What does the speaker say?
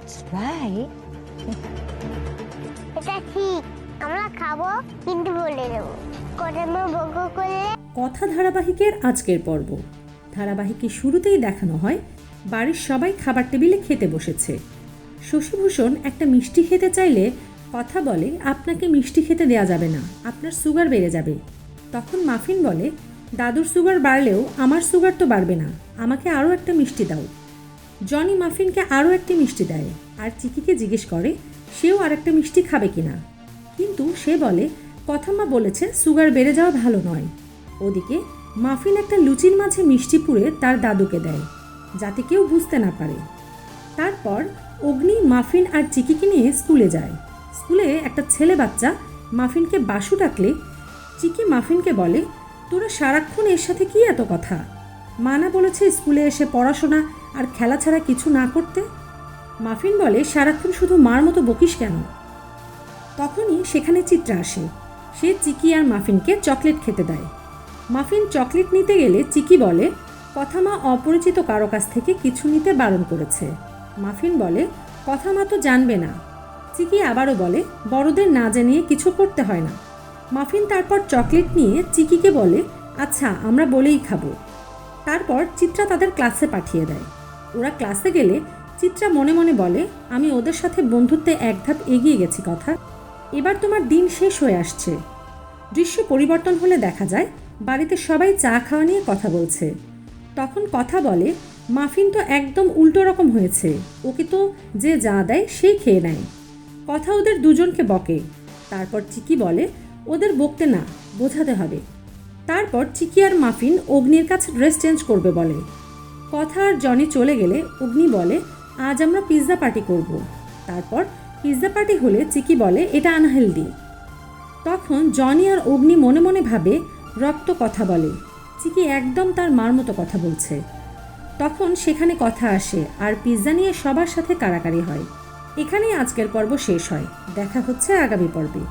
That's right. এটা ঠিক, আমরা খাবো কিন্তু বলে দেবো কর্মা ভোগ করলে। কথা ধারাবাহিকের আজকের পর্ব। ধারাবাহিকের শুরুতেই দেখানো হয় বাড়ির সবাই খাবার টেবিলে খেতে বসেছে। শশীভূষণ একটা মিষ্টি খেতে চাইলে কথা বলে, আপনাকে মিষ্টি খেতে দেয়া যাবে না, আপনার সুগার বেড়ে যাবে। তখন মাফিন বলে, দাদুর সুগার বাড়লেও আমার সুগার তো বাড়বে না, আমাকে আরও একটা মিষ্টি দাও। জনি মাফিনকে আরও একটি মিষ্টি দেয় আর চিকিকে জিজ্ঞেস করে সেও আরেকটা মিষ্টি খাবে কিনা, কিন্তু সে বলে কথা মা বলেছে সুগার বেড়ে যাওয়া ভালো নয়। ওদিকে মাফিন একটা লুচির মাঝে মিষ্টি পুড়ে তার দাদুকে দেয় যাতে কেউ বুঝতে না পারে। তারপর অগ্নি মাফিন আর চিকিকে নিয়ে স্কুলে যায়। স্কুলে একটা ছেলে বাচ্চা মাফিনকে বাসু ডাকলে চিকি মাফিনকে বলে, তোরা সারাক্ষণ এর সাথে কি এত কথা? মানা বলেছে স্কুলে এসে পড়াশোনা আর খেলা ছাড়া কিছু না করতে। মাফিন বলে, সারাক্ষণ শুধু মার মতো বকিস কেন? তখনই সেখানে চিত্রা আসে। সে চিকি আর মাফিনকে চকলেট খেতে দেয়। মাফিন চকলেট নিতে গেলে চিকি বলে, কথা মা অপরিচিত কারো কাছ থেকে কিছু নিতে বারণ করেছে। মাফিন বলে, কথা মা তো জানবে না। চিকি আবারও বলে, বড়দের না জানিয়ে কিছু করতে হয় না। মাফিন তারপর চকলেট নিয়ে চিকিকে বলে, আচ্ছা আমরা বলেই খাবো। তারপর চিত্রা তাদের ক্লাসে পাঠিয়ে দেয়। ওরা ক্লাসে গেলে চিত্রা মনে মনে বলে, আমি ওদের সাথে বন্ধুত্বে এক ধাপ এগিয়ে গেছি কথা, এবার তোমার দিন শেষ হয়ে আসছে। দৃশ্য পরিবর্তন হলে দেখা যায় বাড়িতে সবাই চা খাওয়া নিয়ে কথা বলছে। তখন কথা বলে, মাফিন তো একদম উল্টো রকম হয়েছে, ওকে তো যে যা দেয় সেই খেয়ে নেয়। কথা ওদের দুজনকে বকে। তারপর চিকি বলে, ওদের বকতে না, বোঝাতে হবে। তারপর চিকি আর মাফিন অগ্নির কাছে ড্রেস চেঞ্জ করবে বলে। কথা আর জনি চলে গেলে অগ্নি বলে, আজ আমরা পিৎজা পার্টি করব। তারপর পিৎজা পার্টি হলে চিকি বলে, এটা আনহেলদি। তখন জনি আর অগ্নি মনে মনে ভাবে, রক্ত কথা বলে, চিকি একদম তার মার মতো কথা বলছে। তখন সেখানে কথা আসে আর পিৎজা নিয়ে সবার সাথে কাড়াকাড়ি হয়। এখানেই আজকের পর্ব শেষ হয়। দেখা হচ্ছে আগামী পর্বে।